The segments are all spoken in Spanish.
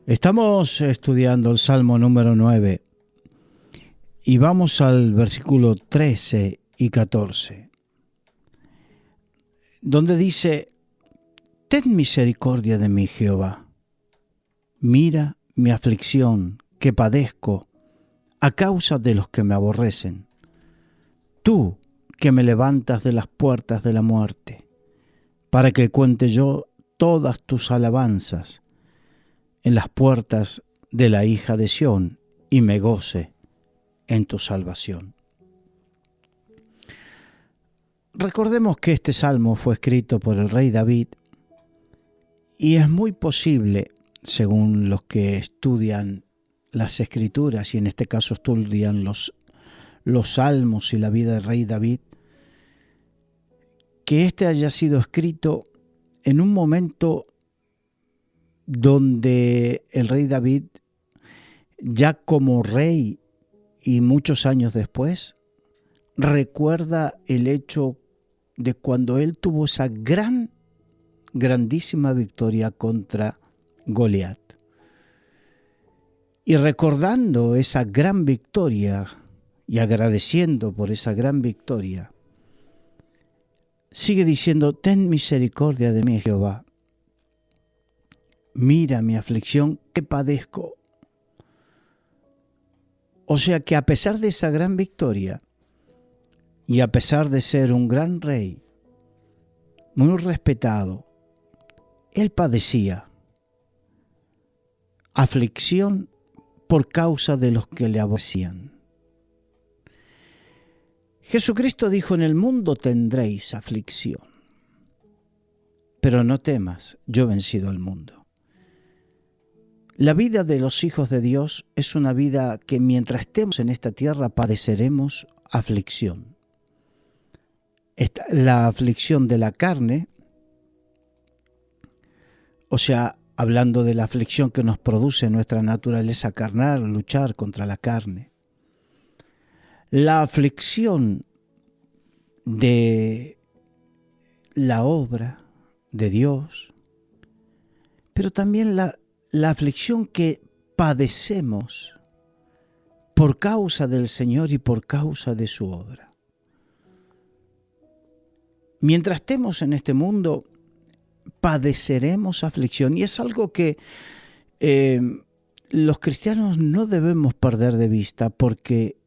Estamos estudiando el Salmo número 9 y vamos al versículo 13 y 14, donde dice: Ten misericordia de mí, Jehová. Mira mi aflicción que padezco a causa de los que me aborrecen. Tú que me levantas de las puertas de la muerte, para que cuente yo todas tus alabanzas en las puertas de la hija de Sión y me goce en tu salvación. Recordemos que este salmo fue escrito por el rey David y es muy posible, según los que estudian las escrituras y en este caso estudian los salmos y la vida del rey David, que este haya sido escrito en un momento donde el rey David, ya como rey y muchos años después, recuerda el hecho de cuando él tuvo esa grandísima victoria contra Goliat. Y recordando esa gran victoria y agradeciendo por esa gran victoria, sigue diciendo: ten misericordia de mí, Jehová. Mira mi aflicción que padezco. O sea que a pesar de esa gran victoria y a pesar de ser un gran rey, muy respetado, él padecía aflicción por causa de los que le aborrecían. Jesucristo dijo: en el mundo tendréis aflicción, pero no temas, yo he vencido al mundo. La vida de los hijos de Dios es una vida que mientras estemos en esta tierra padeceremos aflicción. La aflicción de la carne, o sea, hablando de la aflicción que nos produce nuestra naturaleza carnal, luchar contra la carne. La aflicción de la obra de Dios, pero también la aflicción que padecemos por causa del Señor y por causa de su obra. Mientras estemos en este mundo, padeceremos aflicción, y es algo que los cristianos no debemos perder de vista porque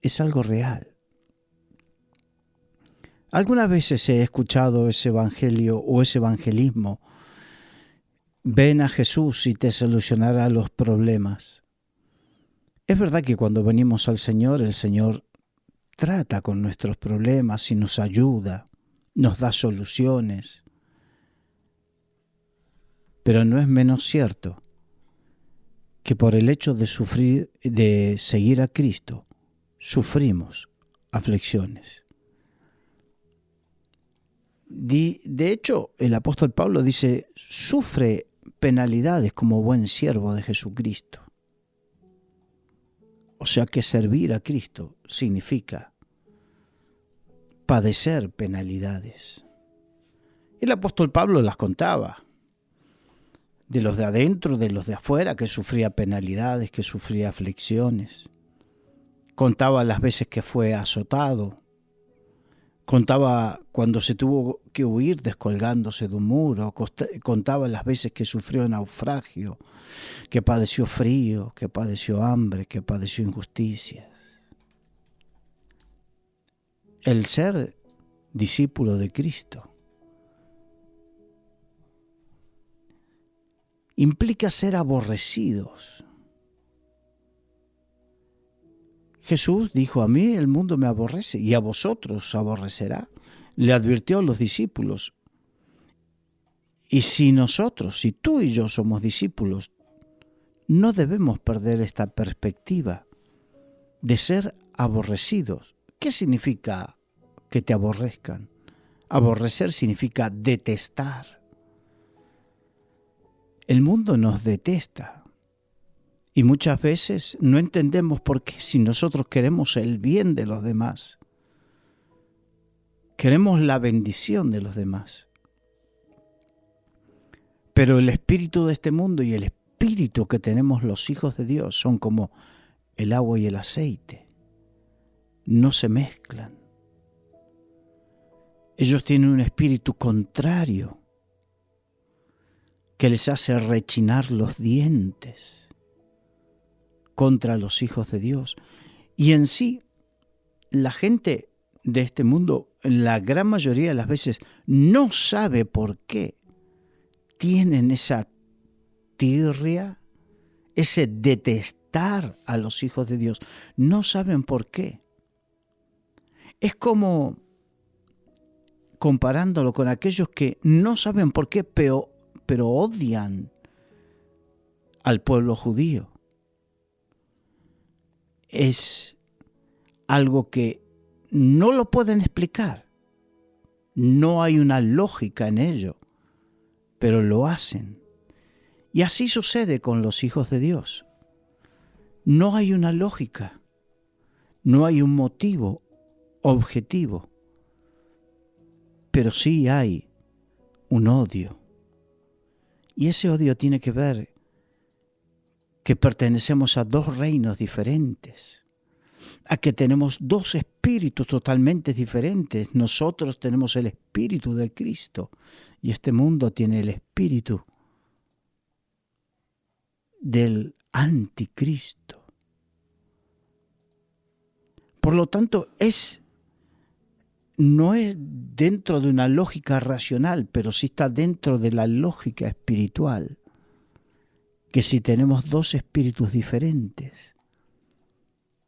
es algo real. Algunas veces he escuchado ese evangelio o ese evangelismo: ven a Jesús y te solucionará los problemas. Es verdad que cuando venimos al Señor, el Señor trata con nuestros problemas y nos ayuda, nos da soluciones. Pero no es menos cierto que por el hecho de sufrir, de seguir a Cristo, sufrimos aflicciones. De hecho, el apóstol Pablo dice: sufre penalidades como buen siervo de Jesucristo. O sea que servir a Cristo significa padecer penalidades. El apóstol Pablo las contaba, de los de adentro, de los de afuera, que sufría penalidades, que sufría aflicciones. Contaba las veces que fue azotado. Contaba cuando se tuvo que huir descolgándose de un muro. Contaba las veces que sufrió naufragio, que padeció frío, que padeció hambre, que padeció injusticias. El ser discípulo de Cristo implica ser aborrecidos. Jesús dijo: a mí el mundo me aborrece y a vosotros aborrecerá. Le advirtió a los discípulos. Y si tú y yo somos discípulos, no debemos perder esta perspectiva de ser aborrecidos. ¿Qué significa que te aborrezcan? Aborrecer significa detestar. El mundo nos detesta. Y muchas veces no entendemos por qué, si nosotros queremos el bien de los demás, queremos la bendición de los demás. Pero el espíritu de este mundo y el espíritu espíritu que tenemos los hijos de Dios son como el agua y el aceite. No se mezclan. Ellos tienen un espíritu contrario que les hace rechinar los dientes contra los hijos de Dios. Y en sí, la gente de este mundo, la gran mayoría de las veces, no sabe por qué tienen esa tirria, ese detestar a los hijos de Dios. No saben por qué. Es como comparándolo con aquellos que no saben por qué, pero odian al pueblo judío. Es algo que no lo pueden explicar. No hay una lógica en ello, pero lo hacen. Y así sucede con los hijos de Dios. No hay una lógica, no hay un motivo objetivo, pero sí hay un odio. Y ese odio tiene que ver que pertenecemos a dos reinos diferentes, a que tenemos dos espíritus totalmente diferentes. Nosotros tenemos el espíritu de Cristo y este mundo tiene el espíritu del anticristo. Por lo tanto, no es dentro de una lógica racional, pero sí está dentro de la lógica espiritual, que si tenemos dos espíritus diferentes,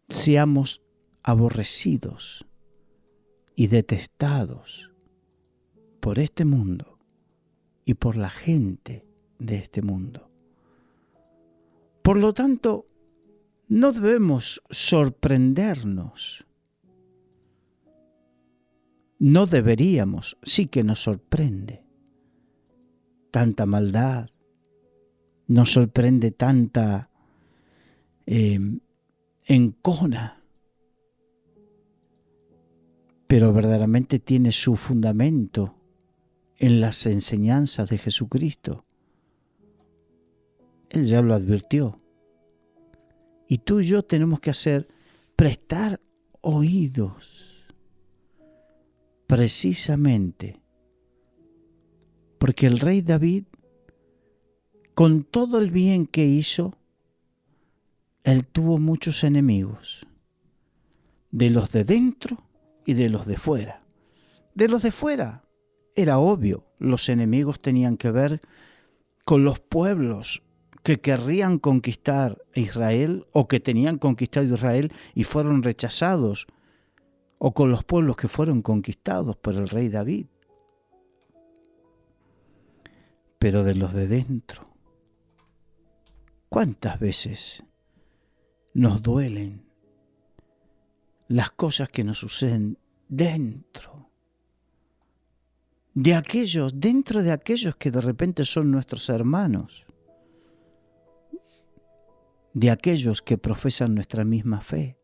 seamos aborrecidos y detestados por este mundo y por la gente de este mundo. Por lo tanto, no debemos sorprendernos. No deberíamos, sí que nos sorprende tanta maldad, nos sorprende tanta encona, pero verdaderamente tiene su fundamento en las enseñanzas de Jesucristo. Él ya lo advirtió. Y tú y yo tenemos que prestar oídos, precisamente porque el rey David, con todo el bien que hizo, él tuvo muchos enemigos, de los de dentro y de los de fuera. De los de fuera era obvio, los enemigos tenían que ver con los pueblos que querrían conquistar a Israel o que tenían conquistado Israel y fueron rechazados, o con los pueblos que fueron conquistados por el rey David. Pero de los de dentro, ¿cuántas veces nos duelen las cosas que nos suceden dentro de aquellos que de repente son nuestros hermanos, de aquellos que profesan nuestra misma fe,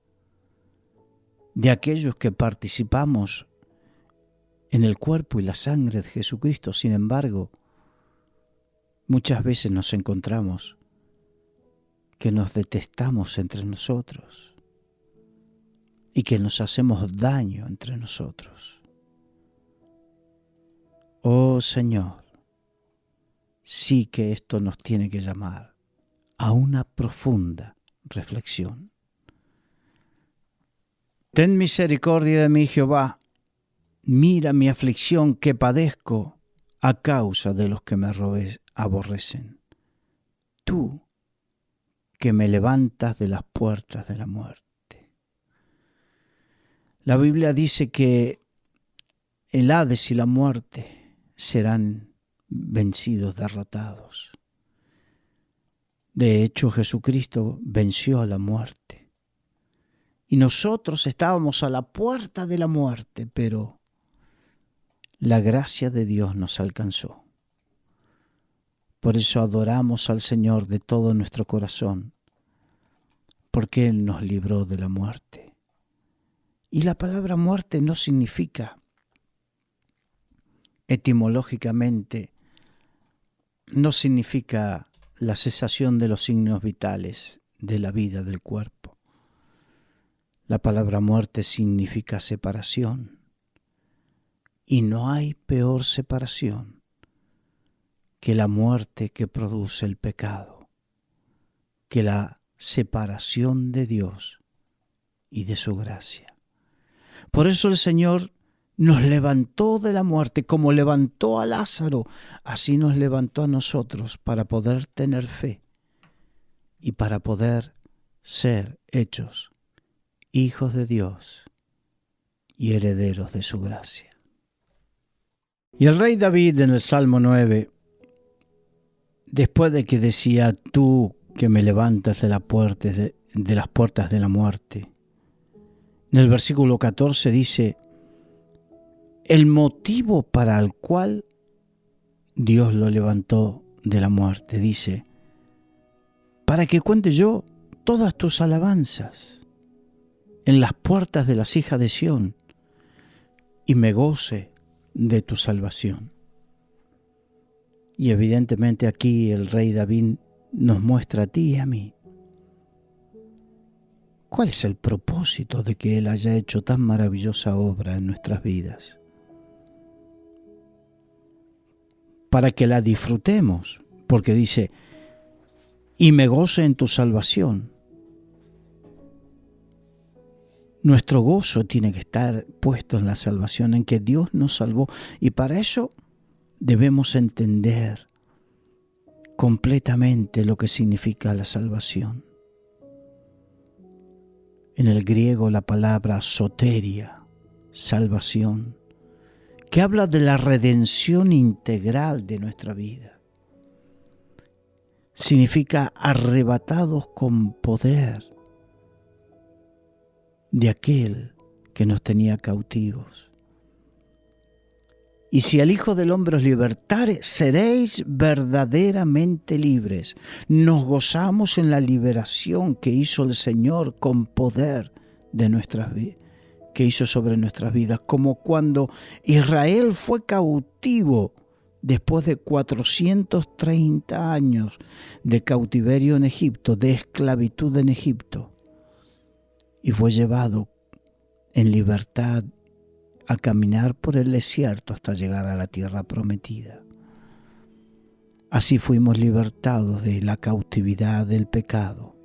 de aquellos que participamos en el cuerpo y la sangre de Jesucristo? Sin embargo, muchas veces nos encontramos que nos detestamos entre nosotros y que nos hacemos daño entre nosotros. Oh Señor, sí que esto nos tiene que llamar a una profunda reflexión. Ten misericordia de mí, Jehová, mira mi aflicción que padezco a causa de los que me aborrecen. Tú que me levantas de las puertas de la muerte. La Biblia dice que el Hades y la muerte serán vencidos, derrotados. De hecho, Jesucristo venció a la muerte. Y nosotros estábamos a la puerta de la muerte, pero la gracia de Dios nos alcanzó. Por eso adoramos al Señor de todo nuestro corazón, porque Él nos libró de la muerte. Y la palabra muerte no significa, etimológicamente, no significa la cesación de los signos vitales de la vida del cuerpo. La palabra muerte significa separación. Y no hay peor separación que la muerte que produce el pecado, que la separación de Dios y de su gracia. Por eso el Señor nos levantó de la muerte, como levantó a Lázaro, así nos levantó a nosotros para poder tener fe y para poder ser hechos hijos de Dios y herederos de su gracia. Y el rey David en el Salmo 9, después de que decía, tú que me levantas de las puertas de la muerte, en el versículo 14 dice, el motivo para el cual Dios lo levantó de la muerte, dice, para que cuente yo todas tus alabanzas en las puertas de las hijas de Sión y me goce de tu salvación. Y evidentemente aquí el rey David nos muestra a ti y a mí cuál es el propósito de que Él haya hecho tan maravillosa obra en nuestras vidas. Para que la disfrutemos, porque dice, y me goce en tu salvación. Nuestro gozo tiene que estar puesto en la salvación, en que Dios nos salvó. Y para eso debemos entender completamente lo que significa la salvación. En el griego la palabra soteria, salvación, que habla de la redención integral de nuestra vida. Significa arrebatados con poder de aquel que nos tenía cautivos. Y si el Hijo del Hombre os libertare, seréis verdaderamente libres. Nos gozamos en la liberación que hizo el Señor con poder de nuestras vidas, que hizo sobre nuestras vidas, como cuando Israel fue cautivo después de 430 años de cautiverio en Egipto, de esclavitud en Egipto, y fue llevado en libertad a caminar por el desierto hasta llegar a la tierra prometida. Así fuimos libertados de la cautividad del pecado,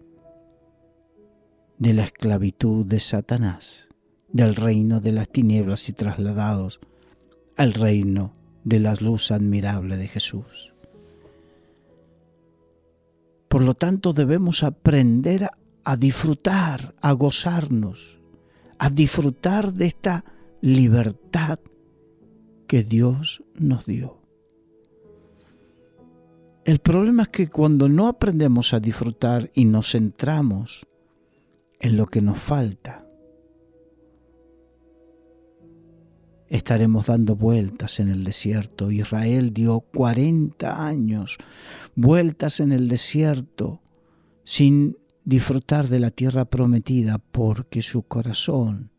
de la esclavitud de Satanás, del reino de las tinieblas y trasladados al reino de la luz admirable de Jesús. Por lo tanto, debemos aprender a disfrutar, a gozarnos, a disfrutar de esta libertad que Dios nos dio. El problema es que cuando no aprendemos a disfrutar y nos centramos en lo que nos falta, estaremos dando vueltas en el desierto. Israel dio 40 años vueltas en el desierto sin disfrutar de la tierra prometida porque su corazón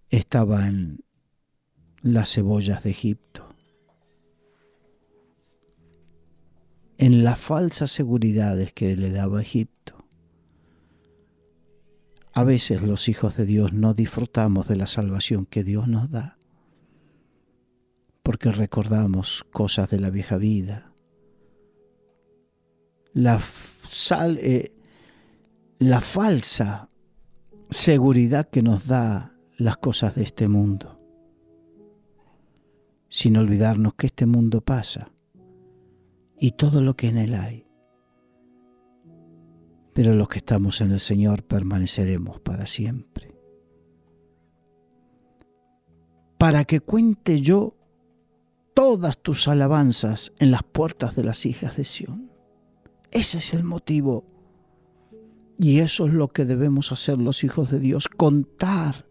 estaba en las cebollas de Egipto, en las falsas seguridades que le daba Egipto. A veces los hijos de Dios no disfrutamos de la salvación que Dios nos da, porque recordamos cosas de la vieja vida, la falsa seguridad que nos da las cosas de este mundo, sin olvidarnos que este mundo pasa y todo lo que en él hay. Pero los que estamos en el Señor permaneceremos para siempre. Para que cuente yo todas tus alabanzas en las puertas de las hijas de Sión. Ese es el motivo. Y eso es lo que debemos hacer los hijos de Dios, contar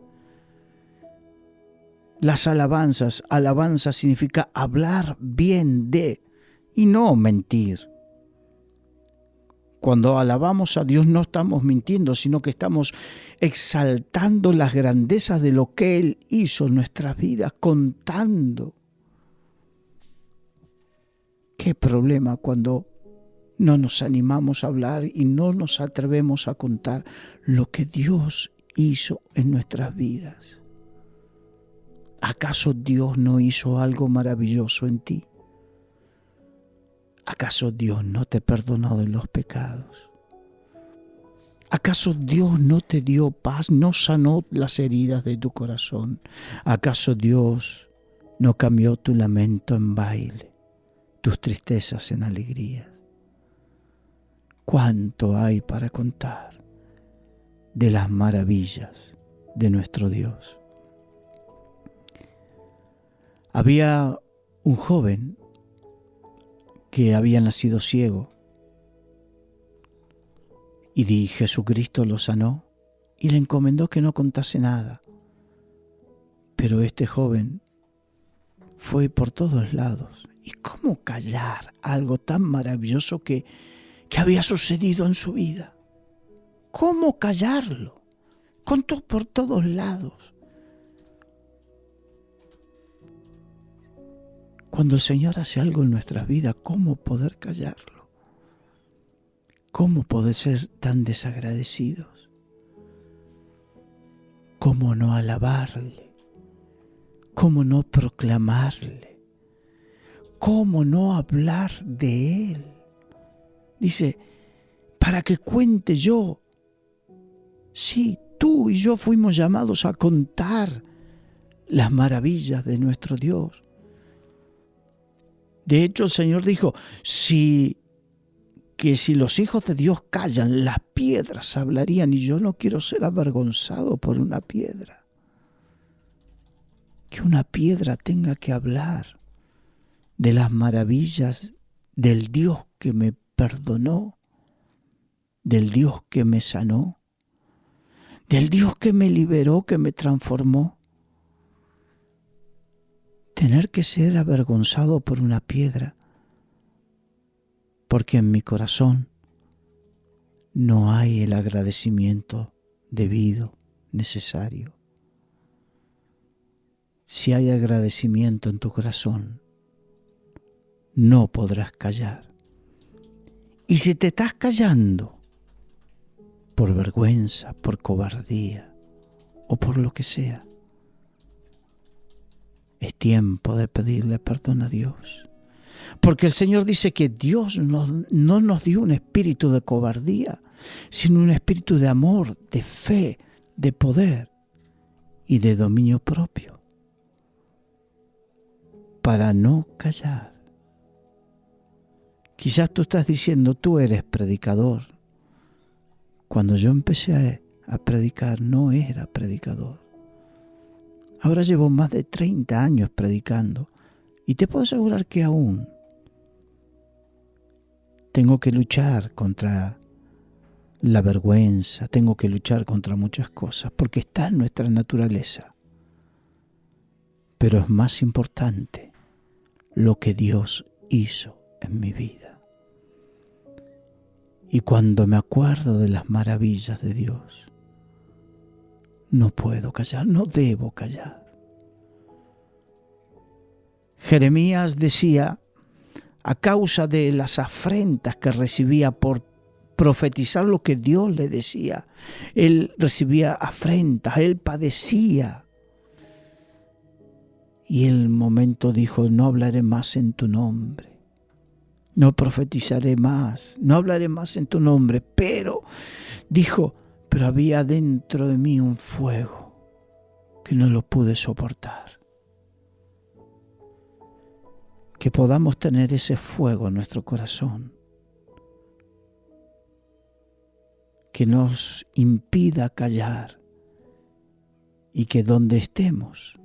las alabanzas. Alabanza significa hablar bien de y no mentir. Cuando alabamos a Dios no estamos mintiendo, sino que estamos exaltando las grandezas de lo que Él hizo en nuestras vidas, contando Qué problema cuando no nos animamos a hablar y no nos atrevemos a contar lo que Dios hizo en nuestras vidas. ¿Acaso Dios no hizo algo maravilloso en ti? ¿Acaso Dios no te perdonó de los pecados? ¿Acaso Dios no te dio paz, no sanó las heridas de tu corazón? ¿Acaso Dios no cambió tu lamento en baile, tus tristezas en alegría? ¿Cuánto hay para contar de las maravillas de nuestro Dios? Había un joven que había nacido ciego y Jesucristo lo sanó y le encomendó que no contase nada. Pero este joven fue por todos lados. ¿Y cómo callar algo tan maravilloso que había sucedido en su vida? ¿Cómo callarlo? Contó por todos lados. Cuando el Señor hace algo en nuestras vidas, ¿cómo poder callarlo? ¿Cómo poder ser tan desagradecidos? ¿Cómo no alabarle? ¿Cómo no proclamarle? ¿Cómo no hablar de Él? Dice, para que cuente yo. Sí, tú y yo fuimos llamados a contar las maravillas de nuestro Dios. De hecho, el Señor dijo, si los hijos de Dios callan, las piedras hablarían, y yo no quiero ser avergonzado por una piedra. Que una piedra tenga que hablar de las maravillas del Dios que me perdonó, del Dios que me sanó, del Dios que me liberó, que me transformó. Tener que ser avergonzado por una piedra, porque en mi corazón no hay el agradecimiento debido, necesario. Si hay agradecimiento en tu corazón, no podrás callar. Y si te estás callando por vergüenza, por cobardía o por lo que sea, es tiempo de pedirle perdón a Dios. Porque el Señor dice que Dios no nos dio un espíritu de cobardía, sino un espíritu de amor, de fe, de poder y de dominio propio. Para no callar. Quizás tú estás diciendo, tú eres predicador. Cuando yo empecé a predicar, no era predicador. Ahora llevo más de 30 años predicando y te puedo asegurar que aún tengo que luchar contra la vergüenza, tengo que luchar contra muchas cosas porque está en nuestra naturaleza. Pero es más importante lo que Dios hizo en mi vida. Y cuando me acuerdo de las maravillas de Dios, no puedo callar, no debo callar. Jeremías decía, a causa de las afrentas que recibía por profetizar lo que Dios le decía, él recibía afrentas, él padecía. Y en el momento dijo, no hablaré más en tu nombre, no profetizaré más, no hablaré más en tu nombre, pero dijo, pero había dentro de mí un fuego que no lo pude soportar. Que podamos tener ese fuego en nuestro corazón, que nos impida callar y que donde estemos,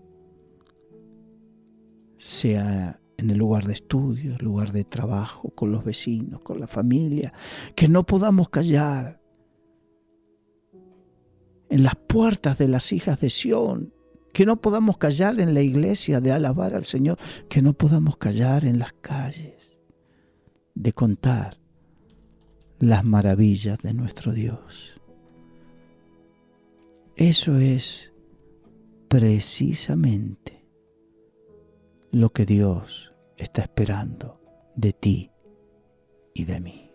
sea en el lugar de estudio, el lugar de trabajo, con los vecinos, con la familia, que no podamos callar. En las puertas de las hijas de Sión, que no podamos callar en la iglesia de alabar al Señor, que no podamos callar en las calles de contar las maravillas de nuestro Dios. Eso es precisamente lo que Dios está esperando de ti y de mí.